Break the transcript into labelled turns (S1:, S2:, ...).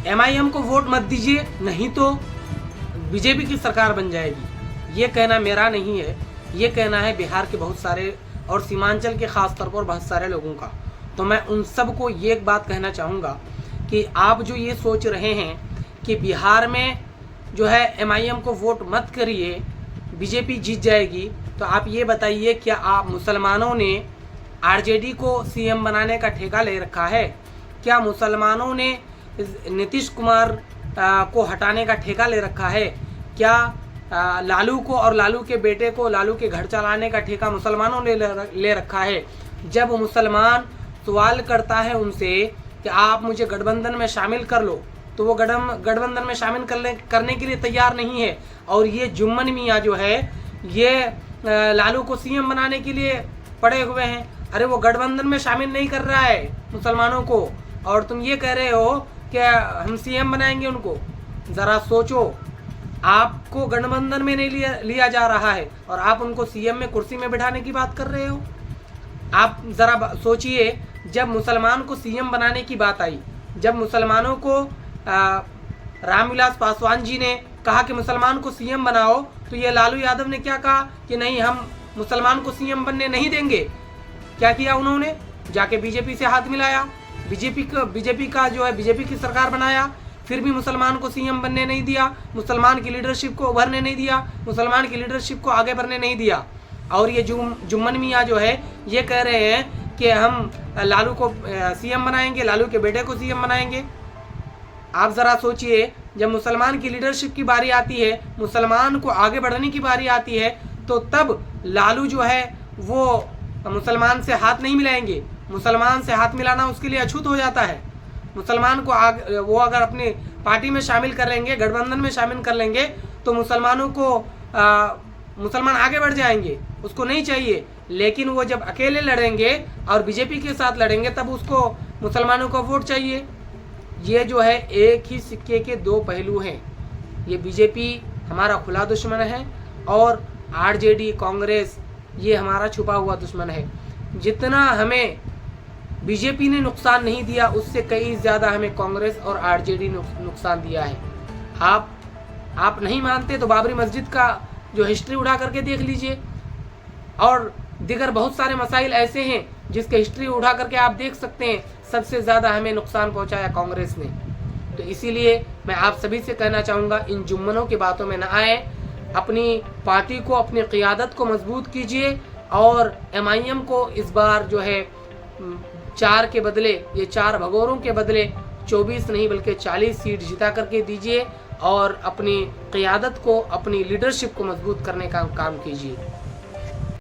S1: MIM को vote मत दीजिए, नहीं तो बीजेपी की सरकार बन जाएगी। ये कहना मेरा नहीं है, ये कहना है बिहार के बहुत सारे और सीमांचल के खास तौर पर बहुत सारे लोगों का। तो मैं उन सब को ये एक बात कहना चाहूँगा कि आप जो ये सोच रहे हैं कि बिहार में जो है एमआईएम को वोट मत करिए, बीजेपी जीत जाएगी, तो आप ये बताइए क्या आप मुसलमानों ने आरजेडी को सीएम बनाने का ठेका ले रखा है? क्या मुसलमानों ने नीतीश कुमार को हटाने का ठेका ले रखा है? क्या लालू को और लालू के बेटे को, लालू के घर चलाने का ठेका मुसलमानों ने ले रखा है? जब मुसलमान सवाल करता है उनसे कि आप मुझे गठबंधन में शामिल कर लो, तो वो गठबंधन में शामिल करने के लिए तैयार नहीं है। और ये जुम्मन मियाँ जो है ये लालू को सीएम बनाने के लिए पड़े हुए हैं। अरे वो गठबंधन में शामिल नहीं कर रहा है मुसलमानों को, और तुम ये कह रहे हो कि हम सीएम बनाएंगे उनको। ज़रा सोचो, आपको गठबंधन में नहीं लिया जा रहा है और आप उनको सीएम में कुर्सी में बिठाने की बात कर रहे हो। आप ज़रा सोचिए, जब मुसलमान को सीएम बनाने की बात आई, जब मुसलमानों को रामविलास पासवान जी ने कहा कि मुसलमान को सीएम बनाओ, तो ये लालू यादव ने क्या कहा कि नहीं, हम मुसलमान को सीएम बनने नहीं देंगे। क्या किया उन्होंने? जाके बीजेपी से हाथ मिलाया, बीजेपी का जो है बीजेपी की सरकार बनाया, फिर भी मुसलमान को सीएम बनने नहीं दिया, मुसलमान की लीडरशिप को उभरने नहीं दिया, मुसलमान की लीडरशिप को आगे बढ़ने नहीं दिया। और ये जुम्मन मियाँ जो है ये कह रहे हैं कि हम लालू को सीएम बनाएंगे, लालू के बेटे को सीएम बनाएंगे। आप ज़रा सोचिए, जब मुसलमान की लीडरशिप की बारी आती है, मुसलमान को आगे बढ़ने की बारी आती है, तो तब लालू जो है वो मुसलमान से हाथ नहीं मिलाएंगे। मुसलमान से हाथ मिलाना उसके लिए अछूत हो जाता है। मुसलमान को वो अगर अपनी पार्टी में शामिल कर लेंगे, गठबंधन में शामिल कर लेंगे, तो मुसलमानों को मुसलमान आगे बढ़ जाएंगे, उसको नहीं चाहिए। लेकिन वो जब अकेले लड़ेंगे और बीजेपी के साथ लड़ेंगे, तब उसको मुसलमानों को वोट चाहिए। ये जो है एक ही सिक्के के दो पहलू हैं। ये बीजेपी हमारा खुला दुश्मन है और आरजेडी कांग्रेस ये हमारा छुपा हुआ दुश्मन है। जितना हमें बीजेपी ने नुकसान नहीं दिया, उससे कई ज़्यादा हमें कांग्रेस और आरजेडी ने नुकसान दिया है। आप नहीं मानते तो बाबरी मस्जिद का जो हिस्ट्री उठा करके देख लीजिए, और दिगर बहुत सारे मसाइल ऐसे हैं जिसके हिस्ट्री उठा करके आप देख सकते हैं। सबसे ज़्यादा हमें नुकसान पहुंचाया कांग्रेस ने। तो इसीलिए मैं आप सभी से कहना चाहूँगा, इन जुम्मनों की बातों में न आए, अपनी पार्टी को, अपनी क़ियादत को मजबूत कीजिए और एमआईएम को इस बार जो है 4 के बदले, ये 4 भगोरों के बदले 24 नहीं बल्कि 40 सीट जिता करके दीजिए और अपनी क़ियादत को, अपनी लीडरशिप को मजबूत करने का काम कीजिए।